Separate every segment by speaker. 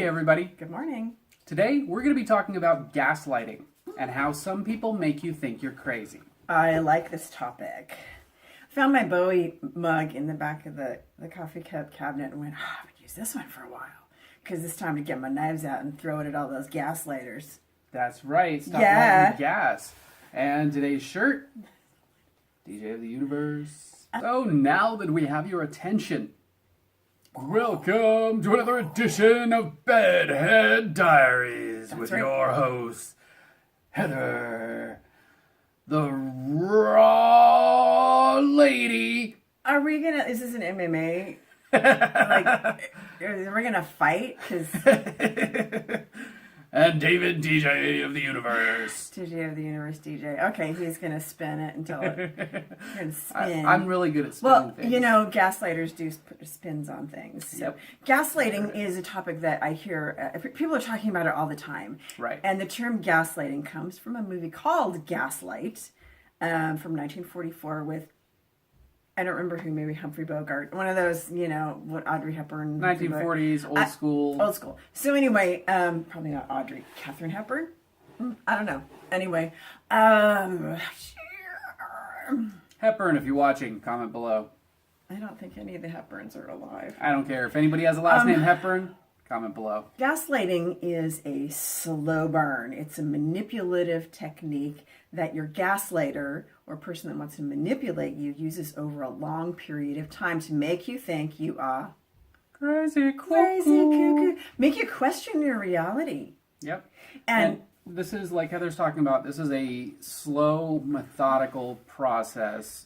Speaker 1: everybody.
Speaker 2: Good morning.
Speaker 1: Today we're going to be talking about gaslighting and how some people make you think you're crazy.
Speaker 2: I like this topic. I found my Bowie mug in the back of the coffee cup cabinet and went, I would use this one for a while. Because it's time to get my knives out and throw it at all those gaslighters.
Speaker 1: That's right. Stop lighting gas. And today's shirt, DJ of the Universe. So now that we have your attention, welcome to another edition of Bedhead Diaries with your host, Heather, the Raw Lady.
Speaker 2: Are we gonna, is this an MMA? Like, are we gonna fight?
Speaker 1: And David, DJ of the Universe.
Speaker 2: DJ of the Universe, DJ. Okay, he's gonna spin it until it's gonna spin.
Speaker 1: I'm really good at spinning things.
Speaker 2: Well, you know, gaslighters do put spins on things. So, gaslighting is a topic that I hear people are talking about it all the time.
Speaker 1: Right.
Speaker 2: And the term gaslighting comes from a movie called Gaslight from 1944 with, I don't remember who, maybe Humphrey Bogart. One of those, you know, what Audrey Hepburn.
Speaker 1: 1940s, old school.
Speaker 2: Old school. So anyway, probably not Audrey. Katharine Hepburn? I don't know. Anyway.
Speaker 1: Hepburn, if you're watching, comment below.
Speaker 2: I don't think any of the Hepburns are alive.
Speaker 1: I don't care. If anybody has a last name Hepburn, comment below.
Speaker 2: Gaslighting is a slow burn. It's a manipulative technique that your gaslighter or person that wants to manipulate you uses over a long period of time to make you think you are
Speaker 1: crazy
Speaker 2: cuckoo. Make you question your reality.
Speaker 1: Yep.
Speaker 2: And
Speaker 1: this is, like Heather's talking about, this is a slow, methodical process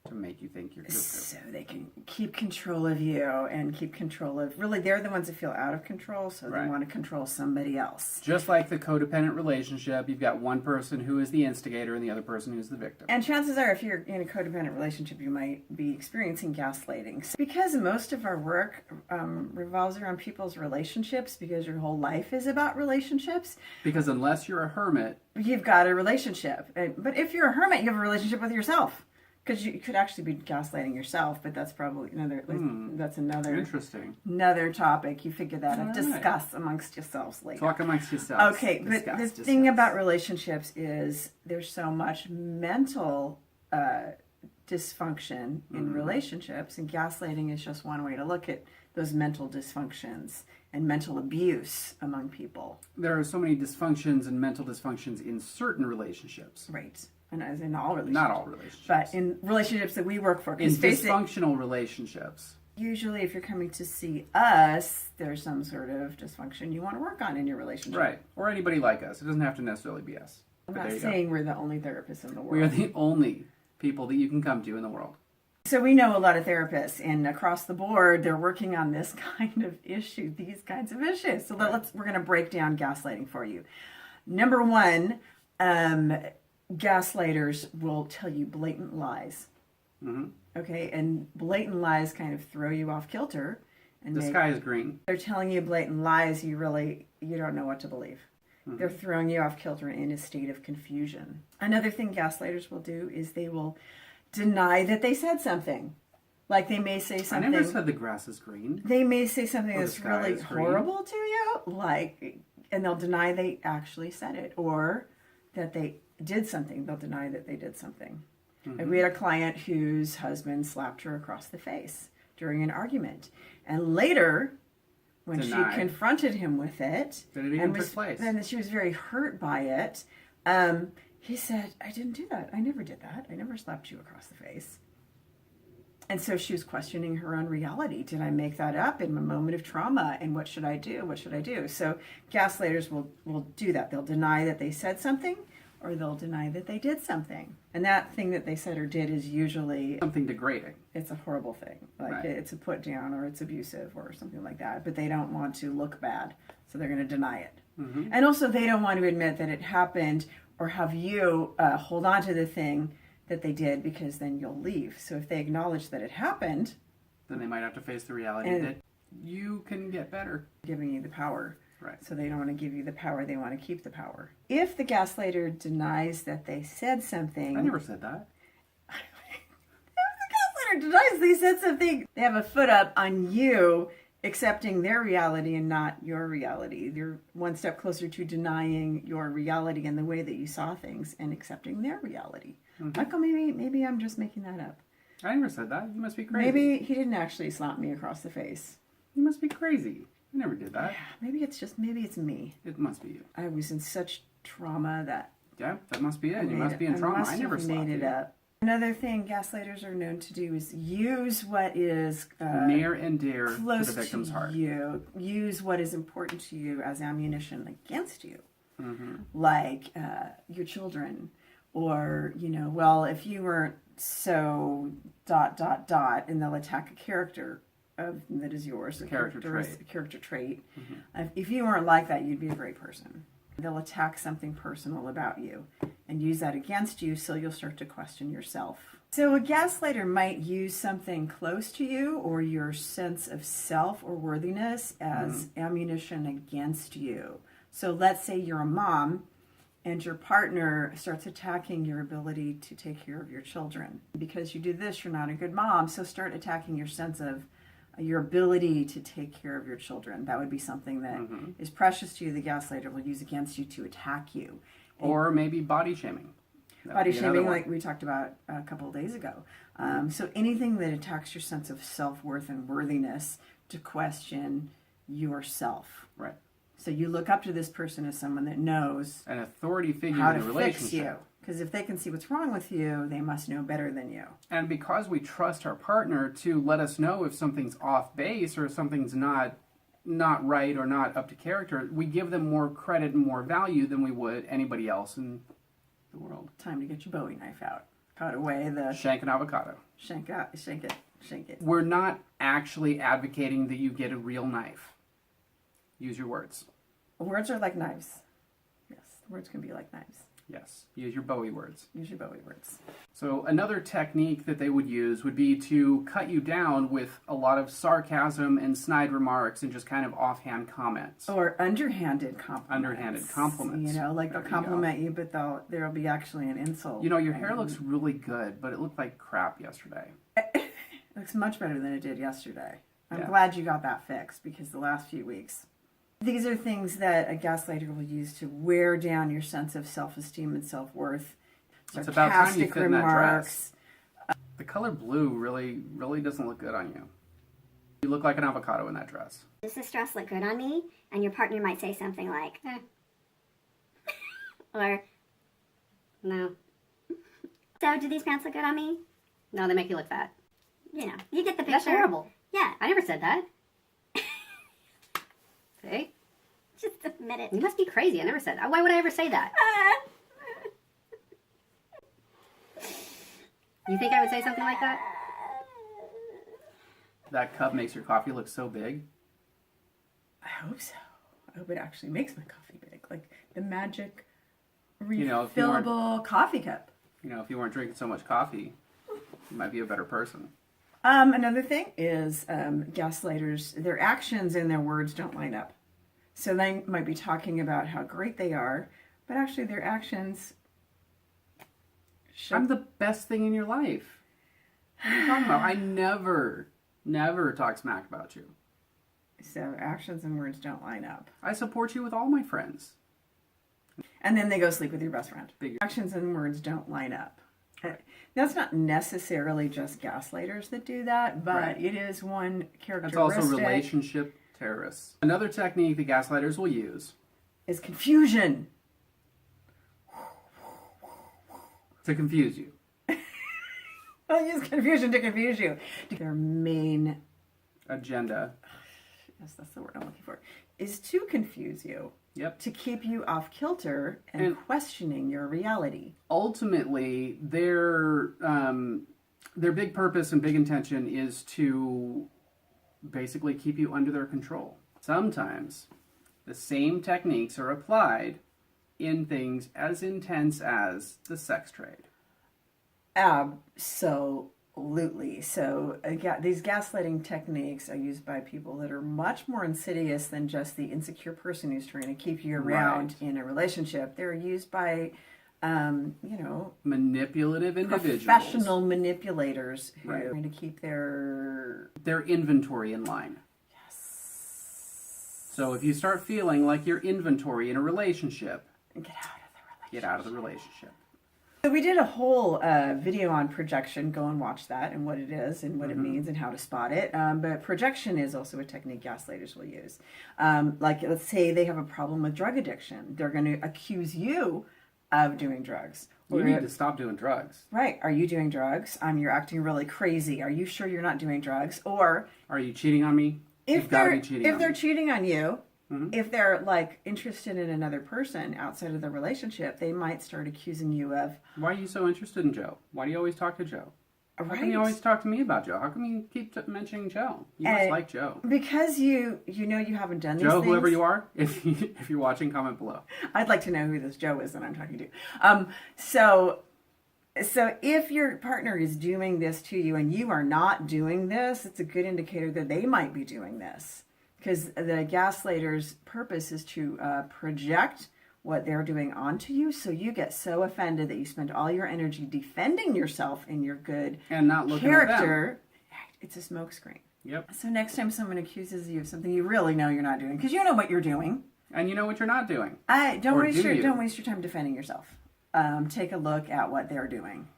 Speaker 1: to make you think you're cuckoo.
Speaker 2: So they can keep control of you and keep control of, really, they're the ones that feel out of control, so they want to control somebody else.
Speaker 1: Just like the codependent relationship, you've got one person who is the instigator and the other person who's the victim.
Speaker 2: And chances are, if you're in a codependent relationship, you might be experiencing gaslighting. So because most of our work revolves around people's relationships, because your whole life is about relationships.
Speaker 1: Because unless you're a hermit,
Speaker 2: you've got a relationship. But if you're a hermit, you have a relationship with yourself. Because you could actually be gaslighting yourself, but that's probably that's another topic. You figure that out. Discuss amongst yourselves later.
Speaker 1: Talk amongst yourselves.
Speaker 2: Okay, but the thing about relationships is there's so much mental dysfunction in relationships, and gaslighting is just one way to look at those mental dysfunctions and mental abuse among people.
Speaker 1: There are so many dysfunctions and mental dysfunctions in certain relationships.
Speaker 2: Right. And as in all relationships.
Speaker 1: Not all relationships.
Speaker 2: But in relationships that we work for.
Speaker 1: In dysfunctional relationships.
Speaker 2: Usually if you're coming to see us, there's some sort of dysfunction you want to work on in your relationship.
Speaker 1: Right. Or anybody like us. It doesn't have to necessarily be us.
Speaker 2: I'm not saying we're the only therapists in the world.
Speaker 1: We are the only people that you can come to in the world.
Speaker 2: So we know a lot of therapists, and across the board, they're working on this kind of issue, these kinds of issues. So we're going to break down gaslighting for you. Number one, gaslighters will tell you blatant lies. Okay, and blatant lies kind of throw you off kilter. And
Speaker 1: the sky is green.
Speaker 2: They're telling you blatant lies, you don't know what to believe. They're throwing you off kilter in a state of confusion. Another thing gaslighters will do is they will deny that they said something. Like they may say something.
Speaker 1: I never said the grass is green.
Speaker 2: They may say something that's really horrible to you, and they'll deny they actually said it, or that they did something. They'll deny that they did something. And we had a client whose husband slapped her across the face during an argument, and later, when she confronted him with it, and she was very hurt by it, he said, "I didn't do that. I never did that. I never slapped you across the face." And so she was questioning her own reality. Did I make that up in a moment of trauma? And what should I do? What should I do? So gaslighters will do that. They'll deny that they said something, or they'll deny that they did something. And that thing that they said or did is usually
Speaker 1: something degrading.
Speaker 2: It's a horrible thing. Like it's a put down, or it's abusive, or something like that. But they don't want to look bad, so they're going to deny it. And also they don't want to admit that it happened, or have you hold on to the thing that they did, because then you'll leave. So if they acknowledge that it happened,
Speaker 1: then they might have to face the reality that you can get better.
Speaker 2: Giving you the power.
Speaker 1: Right.
Speaker 2: So they don't want to give you the power, they want to keep the power. If the gaslighter denies that they said something...
Speaker 1: I never said that.
Speaker 2: If the gaslighter denies they said something, they have a foot up on you accepting their reality and not your reality. You're one step closer to denying your reality and the way that you saw things and accepting their reality. Michael, maybe I'm just making that up.
Speaker 1: I never said that. You must be crazy.
Speaker 2: Maybe he didn't actually slap me across the face.
Speaker 1: You must be crazy. I never did that.
Speaker 2: Yeah, maybe it's me.
Speaker 1: It must be you.
Speaker 2: I was in such trauma that...
Speaker 1: Yeah, that must be it. You must be in trauma. I never slapped
Speaker 2: made it
Speaker 1: you.
Speaker 2: up. Another thing gaslighters are known to do is use what is
Speaker 1: near and dear
Speaker 2: close
Speaker 1: to the victim's heart.
Speaker 2: You. Use what is important to you as ammunition against you.
Speaker 1: Mm-hmm.
Speaker 2: Like your children. Or, well, if you weren't so ... and they'll attack a character that is yours. A character trait. Mm-hmm. If you weren't like that, you'd be a great person. They'll attack something personal about you and use that against you, so you'll start to question yourself. So a gaslighter might use something close to you or your sense of self or worthiness as ammunition against you. So let's say you're a mom and your partner starts attacking your ability to take care of your children. Because you do this, you're not a good mom, so start attacking your sense of your ability to take care of your children. That would be something that is precious to you. The gaslighter will use against you to attack you.
Speaker 1: Or maybe body shaming.
Speaker 2: Body shaming, like we talked about a couple of days ago. So anything that attacks your sense of self-worth and worthiness to question yourself.
Speaker 1: Right.
Speaker 2: So you look up to this person as someone that knows
Speaker 1: an authority figure
Speaker 2: how
Speaker 1: in a
Speaker 2: to
Speaker 1: relationship.
Speaker 2: fix you. Because if they can see what's wrong with you, they must know better than you.
Speaker 1: And because we trust our partner to let us know if something's off base or if something's not right or not up to character, we give them more credit and more value than we would anybody else in the world.
Speaker 2: Time to get your Bowie knife out. Cut away the...
Speaker 1: Shank an avocado.
Speaker 2: Shank it.
Speaker 1: We're not actually advocating that you get a real knife. Use your words.
Speaker 2: Words are like knives. Yes, words can be like knives.
Speaker 1: Yes, use your Bowie words.
Speaker 2: Use your Bowie words.
Speaker 1: So another technique that they would use would be to cut you down with a lot of sarcasm and snide remarks and just kind of offhand comments.
Speaker 2: Or underhanded compliments.
Speaker 1: Underhanded compliments.
Speaker 2: Like they'll compliment you, but there'll be actually an insult.
Speaker 1: Your hair looks really good, but it looked like crap yesterday.
Speaker 2: It looks much better than it did yesterday. I'm glad you got that fixed, because the last few weeks... These are things that a gaslighter will use to wear down your sense of self-esteem and self-worth.
Speaker 1: It's about time you fit in that dress. The color blue really doesn't look good on you. You look like an avocado in that dress.
Speaker 3: Does this dress look good on me? And your partner might say something like, or, no. So, do these pants look good on me?
Speaker 4: No, they make you look fat.
Speaker 3: You get the picture.
Speaker 4: That's horrible.
Speaker 3: Yeah.
Speaker 4: I never said that. See?
Speaker 3: Just admit it.
Speaker 4: You must be crazy. I never said that. Why would I ever say that? You think I would say something like that?
Speaker 1: That cup makes your coffee look so big.
Speaker 2: I hope so. I hope it actually makes my coffee big. Like the magic
Speaker 1: If
Speaker 2: refillable coffee cup.
Speaker 1: If you weren't drinking so much coffee, you might be a better person.
Speaker 2: Another thing is gaslighters, their actions and their words don't line up. So they might be talking about how great they are, but actually their actions
Speaker 1: I'm the best thing in your life. What are you talking about? I never talk smack about you.
Speaker 2: So actions and words don't line up.
Speaker 1: I support you with all my friends.
Speaker 2: And then they go sleep with your best friend.
Speaker 1: Big.
Speaker 2: Actions and words don't line up. That's not necessarily just gaslighters that do that, but it is one characteristic.
Speaker 1: That's also relationship terrorists. Another technique that gaslighters will use
Speaker 2: is confusion.
Speaker 1: to confuse you.
Speaker 2: I'll use confusion to confuse you. Their main
Speaker 1: agenda,
Speaker 2: yes, that's the word I'm looking for, is to confuse you.
Speaker 1: Yep.
Speaker 2: To keep you off kilter and questioning your reality.
Speaker 1: Ultimately, their big purpose and big intention is to basically keep you under their control. Sometimes the same techniques are applied in things as intense as the sex trade. Absolutely. So these gaslighting techniques are used by people that are much more insidious than just the insecure person who's trying to keep you around in a relationship. They're used by, manipulative individuals.
Speaker 2: Professional manipulators who are trying to keep their
Speaker 1: inventory in line.
Speaker 2: Yes.
Speaker 1: So if you start feeling like you're inventory in a relationship,
Speaker 2: Get out of the relationship.
Speaker 1: get out of the relationship.
Speaker 2: So we did a whole video on projection. Go and watch that and what it is and what it means and how to spot it. But projection is also a technique gaslighters will use. Like, let's say they have a problem with drug addiction. They're going to accuse you of doing drugs.
Speaker 1: You need to stop doing drugs.
Speaker 2: Right. Are you doing drugs? You're acting really crazy. Are you sure you're not doing drugs? Or
Speaker 1: Are you cheating on me?
Speaker 2: if they're cheating on you,
Speaker 1: Mm-hmm.
Speaker 2: if they're like interested in another person outside of the relationship, they might start accusing you of.
Speaker 1: Why are you so interested in Joe? Why do you always talk to Joe? How come you
Speaker 2: Right.
Speaker 1: always talk to me about Joe? How come you keep mentioning Joe? You must like Joe.
Speaker 2: Because you know you haven't done these
Speaker 1: Joe,
Speaker 2: things.
Speaker 1: whoever you are, if you're watching, comment below.
Speaker 2: I'd like to know who this Joe is that I'm talking to. So if your partner is doing this to you and you are not doing this, it's a good indicator that they might be doing this. Because the gaslighter's purpose is to project what they're doing onto you, so you get so offended that you spend all your energy defending yourself in your good
Speaker 1: And not looking at them.
Speaker 2: character. It's a smokescreen.
Speaker 1: Yep.
Speaker 2: So next time someone accuses you of something you really know you're not doing, because you know what you're doing.
Speaker 1: And you know what you're not doing.
Speaker 2: Don't
Speaker 1: Or
Speaker 2: waste
Speaker 1: do you?
Speaker 2: don't waste your time defending yourself. Take a look at what they're doing,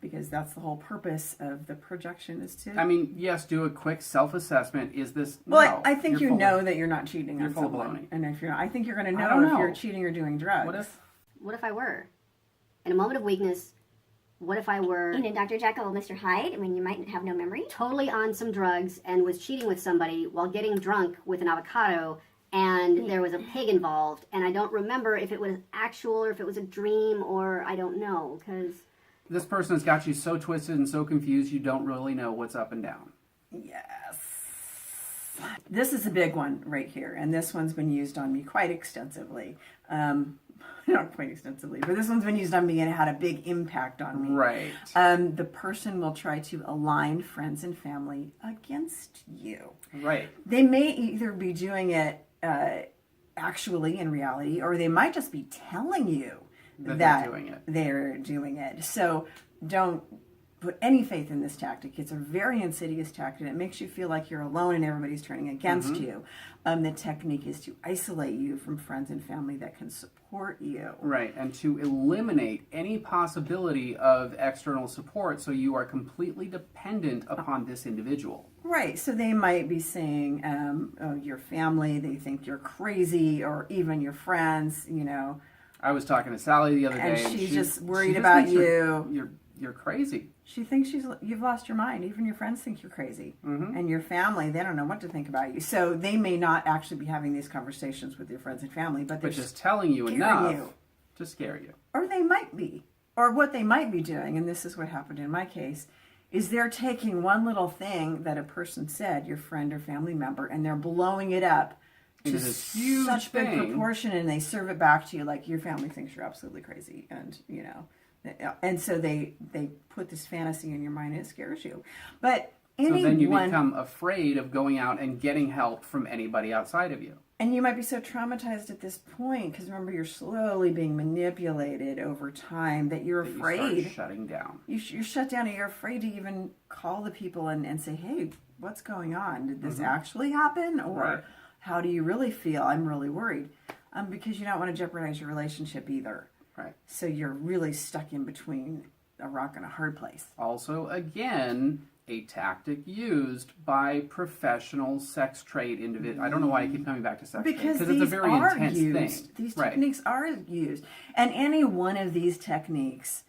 Speaker 2: because that's the whole purpose of the projection is to.
Speaker 1: I mean, yes, do a quick self-assessment. Is this...
Speaker 2: Well,
Speaker 1: no,
Speaker 2: I think
Speaker 1: you're
Speaker 2: you
Speaker 1: full
Speaker 2: know
Speaker 1: of-
Speaker 2: that you're not cheating
Speaker 1: you're
Speaker 2: on
Speaker 1: full of
Speaker 2: someone,
Speaker 1: baloney.
Speaker 2: and if you're, I think you're going to
Speaker 1: I don't
Speaker 2: know if
Speaker 1: know.
Speaker 2: you're cheating or doing drugs.
Speaker 4: What if I were? In a moment of weakness, what if I were
Speaker 3: In a Dr. Jekyll, Mr. Hyde, when you might have no memory?
Speaker 4: totally on some drugs and was cheating with somebody while getting drunk with an avocado and there was a pig involved and I don't remember if it was actual or if it was a dream or I don't know because
Speaker 1: This person has got you so twisted and so confused you don't really know what's up and down.
Speaker 2: Yes. This is a big one right here, and this one's been used on me quite extensively. Not quite extensively, but this one's been used on me and it had a big impact on me.
Speaker 1: Right.
Speaker 2: The person will try to align friends and family against you.
Speaker 1: Right.
Speaker 2: They may either be doing it actually in reality, or they might just be telling you
Speaker 1: That
Speaker 2: that
Speaker 1: they're doing it.
Speaker 2: they're doing it. So don't put any faith in this tactic. It's a very insidious tactic. It makes you feel like you're alone and everybody's turning against you. The technique is to isolate you from friends and family that can support you.
Speaker 1: Right, and to eliminate any possibility of external support so you are completely dependent upon this individual.
Speaker 2: Right, so they might be saying, your family, they think you're crazy, or even your friends, you know.
Speaker 1: I was talking to Sally the other
Speaker 2: And
Speaker 1: day.
Speaker 2: she's just worried
Speaker 1: she just
Speaker 2: about
Speaker 1: thinks You're crazy.
Speaker 2: She thinks you've lost your mind. Even your friends think you're crazy. And your family, they don't know what to think about you. So they may not actually be having these conversations with your friends and family, but they're
Speaker 1: But just telling you
Speaker 2: scaring
Speaker 1: enough
Speaker 2: you.
Speaker 1: to scare you.
Speaker 2: Or they might be. Or what they might be doing, and this is what happened in my case, is they're taking one little thing that a person said, your friend or family member, and they're blowing it up to
Speaker 1: Into this huge
Speaker 2: such big
Speaker 1: thing.
Speaker 2: proportion, and they serve it back to you like your family thinks you're absolutely crazy, and you know, and so they put this fantasy in your mind and it scares you. But
Speaker 1: So
Speaker 2: anyone,
Speaker 1: then you become afraid of going out and getting help from anybody outside of you.
Speaker 2: and you might be so traumatized at this point because remember you're slowly being manipulated over time that you're
Speaker 1: That you
Speaker 2: afraid.
Speaker 1: start shutting down.
Speaker 2: You're shut down and you're afraid to even call the people and say, hey, what's going on? Did this actually happen? Or
Speaker 1: Right.
Speaker 2: how do you really feel? I'm really worried. Because you don't want to jeopardize your relationship either.
Speaker 1: Right.
Speaker 2: So you're really stuck in between a rock and a hard place.
Speaker 1: Also, again, a tactic used by professional sex trade individuals. I don't know why I keep coming back to sex trade.
Speaker 2: Because
Speaker 1: It's a
Speaker 2: these
Speaker 1: very
Speaker 2: are
Speaker 1: intense
Speaker 2: used.
Speaker 1: thing.
Speaker 2: These
Speaker 1: Right.
Speaker 2: techniques are used. And any one of these techniques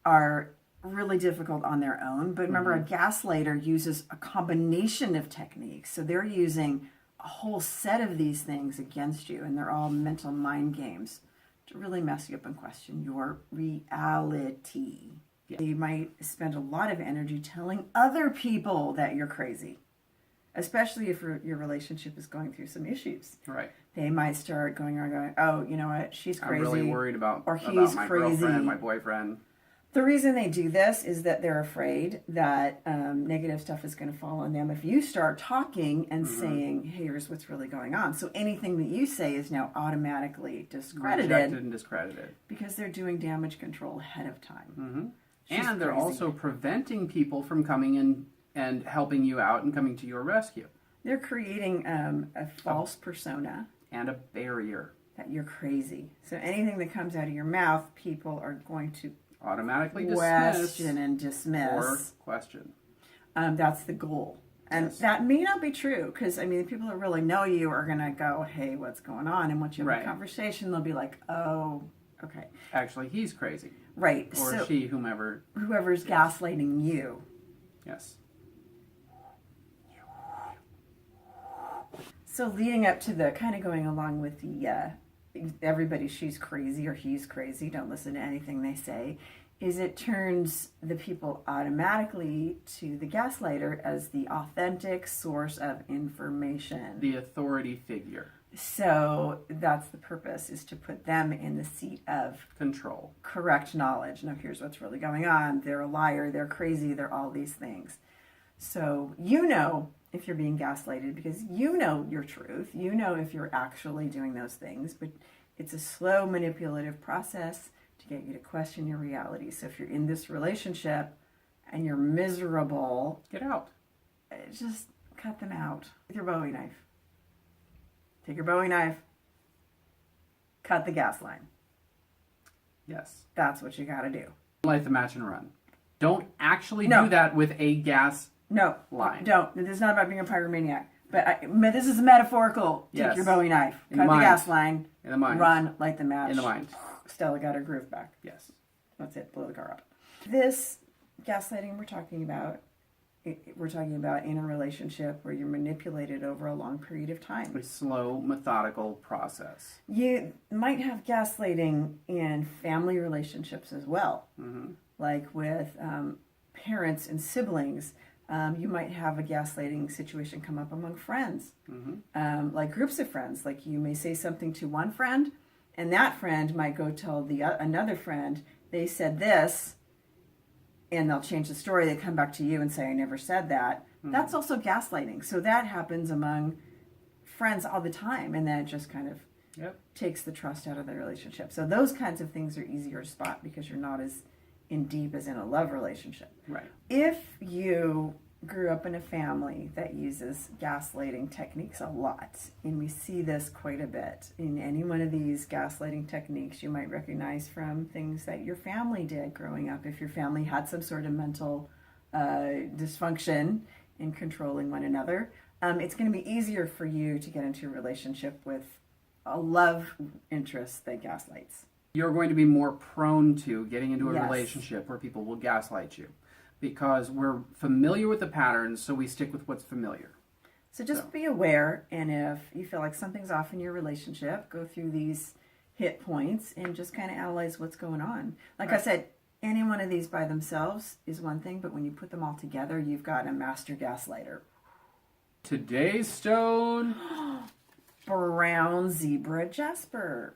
Speaker 2: are really difficult on their own. But remember, a gaslighter uses a combination of techniques. So they're using a whole set of these things against you. And they're all mental mind games to really mess you up and question your reality.
Speaker 1: Yeah.
Speaker 2: You might spend a lot of energy telling other people that you're crazy. Especially if your relationship is going through some issues.
Speaker 1: Right.
Speaker 2: They might start going around going, oh, you know what, she's crazy.
Speaker 1: I'm really worried about
Speaker 2: or he's
Speaker 1: my
Speaker 2: crazy.
Speaker 1: girlfriend, my boyfriend.
Speaker 2: The reason they do this is that they're afraid that negative stuff is going to fall on them if you start talking and saying, hey, here's what's really going on. So anything that you say is now automatically discredited
Speaker 1: Rejected and discredited.
Speaker 2: because they're doing damage control ahead of time. She's
Speaker 1: And they're
Speaker 2: crazy.
Speaker 1: also preventing people from coming in and helping you out and coming to your rescue.
Speaker 2: They're creating a false persona
Speaker 1: And a barrier.
Speaker 2: that you're crazy. So anything that comes out of your mouth, people are going to
Speaker 1: Automatically
Speaker 2: question and dismiss.
Speaker 1: or question.
Speaker 2: That's the goal. And
Speaker 1: Yes.
Speaker 2: that may not be true because, I mean, the people that really know you are going to go, hey, what's going on? And once you have
Speaker 1: Right.
Speaker 2: a conversation, they'll be like, oh, okay.
Speaker 1: Actually, he's crazy.
Speaker 2: Right.
Speaker 1: Or
Speaker 2: So
Speaker 1: she, whomever.
Speaker 2: whoever's gaslighting you.
Speaker 1: Yes.
Speaker 2: So leading up to the kind of going along with the everybody, she's crazy or he's crazy, don't listen to anything they say, is it turns the people automatically to the gaslighter as the authentic source of information.
Speaker 1: The authority figure.
Speaker 2: So that's the purpose, is to put them in the seat of
Speaker 1: Control.
Speaker 2: correct knowledge. Now here's what's really going on. They're a liar, they're crazy, they're all these things. So you know if you're being gaslighted because you know your truth. You know if you're actually doing those things, but it's a slow manipulative process to get you to question your reality. So if you're in this relationship and you're miserable,
Speaker 1: Get out.
Speaker 2: just cut them out with your Bowie knife. Take your Bowie knife, cut the gas line.
Speaker 1: Yes.
Speaker 2: That's what you got to do.
Speaker 1: Light the match and run. Don't actually
Speaker 2: No.
Speaker 1: do that with a gas.
Speaker 2: No,
Speaker 1: Line.
Speaker 2: don't. This is not about being a pyromaniac. But this is metaphorical. Take
Speaker 1: Yes.
Speaker 2: your Bowie knife,
Speaker 1: In
Speaker 2: cut
Speaker 1: the
Speaker 2: the
Speaker 1: mind.
Speaker 2: gas line,
Speaker 1: In the mind.
Speaker 2: run, light the match.
Speaker 1: In the mind.
Speaker 2: Stella got her groove back.
Speaker 1: Yes.
Speaker 2: That's it. Blow the car up. This gaslighting we're talking about in a relationship where you're manipulated over a long period of time.
Speaker 1: A slow, methodical process.
Speaker 2: You might have gaslighting in family relationships as well, like with parents and siblings. You might have a gaslighting situation come up among friends, like groups of friends. Like you may say something to one friend, and that friend might go tell another friend, they said this, and they'll change the story. They come back to you and say, I never said that. That's also gaslighting. So that happens among friends all the time, and then it just kind of takes the trust out of the relationship. So those kinds of things are easier to spot because you're not as in deep as in a love relationship.
Speaker 1: Right.
Speaker 2: If you grew up in a family that uses gaslighting techniques a lot, and we see this quite a bit in any one of these gaslighting techniques, you might recognize from things that your family did growing up. If your family had some sort of mental dysfunction in controlling one another, it's going to be easier for you to get into a relationship with a love interest that gaslights.
Speaker 1: You're going to be more prone to getting into a
Speaker 2: Yes.
Speaker 1: relationship where people will gaslight you because we're familiar with the patterns, so we stick with what's familiar.
Speaker 2: So just be aware, and if you feel like something's off in your relationship, go through these hit points and just kind of analyze what's going on. Like I said, any one of these by themselves is one thing, but when you put them all together, you've got a master gaslighter.
Speaker 1: Today's stone,
Speaker 2: Brown zebra jasper.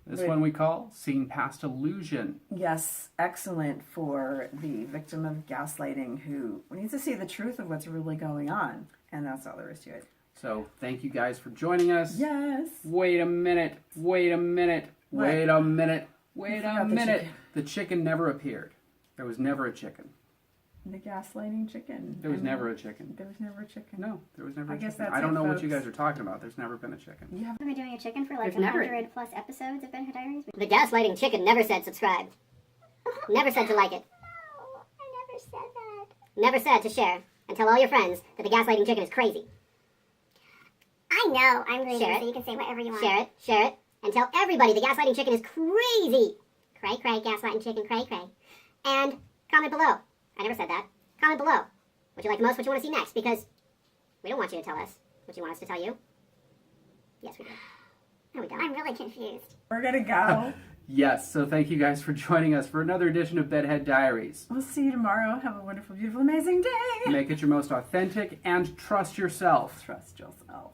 Speaker 1: this one we call Seen Past Illusion.
Speaker 2: Yes, excellent for the victim of gaslighting who needs to see the truth of what's really going on. And that's all there is to it.
Speaker 1: So thank you guys for joining us.
Speaker 2: Yes.
Speaker 1: Wait a minute. Wait a minute.
Speaker 2: What?
Speaker 1: Wait a minute. Wait
Speaker 2: forgot
Speaker 1: a
Speaker 2: the
Speaker 1: minute.
Speaker 2: chicken.
Speaker 1: The chicken never appeared. There was never a chicken.
Speaker 2: The gaslighting chicken.
Speaker 1: There was never a chicken.
Speaker 2: There was never a chicken.
Speaker 1: No, there was never
Speaker 2: I
Speaker 1: a
Speaker 2: guess
Speaker 1: chicken.
Speaker 2: that's
Speaker 1: I don't
Speaker 2: it,
Speaker 1: know what you
Speaker 2: folks.
Speaker 1: guys are talking about. There's never been a chicken.
Speaker 2: You have
Speaker 3: We've been doing a chicken for like
Speaker 4: There's never-
Speaker 3: 100 plus episodes of Ben Her Diaries.
Speaker 4: The gaslighting chicken never said subscribe. Never said to like it.
Speaker 3: No, I never said that.
Speaker 4: Never said to share and tell all your friends that the gaslighting chicken is crazy.
Speaker 3: I know I'm greedy,
Speaker 4: Share it.
Speaker 3: so you can say whatever you want.
Speaker 4: Share it, and tell everybody the gaslighting chicken is crazy. Cray, cray, gaslighting chicken, cray, cray. And comment below. I never said that. Comment below what you like most, what you want to see next, because we don't want you to tell us what you want us to tell you. Yes, we do. No, we don't.
Speaker 3: I'm really confused.
Speaker 2: We're going to go.
Speaker 1: Yes, so thank you guys for joining us for another edition of Bedhead Diaries.
Speaker 2: We'll see you tomorrow. Have a wonderful, beautiful, amazing day.
Speaker 1: Make it your most authentic and trust yourself.
Speaker 2: Trust yourself.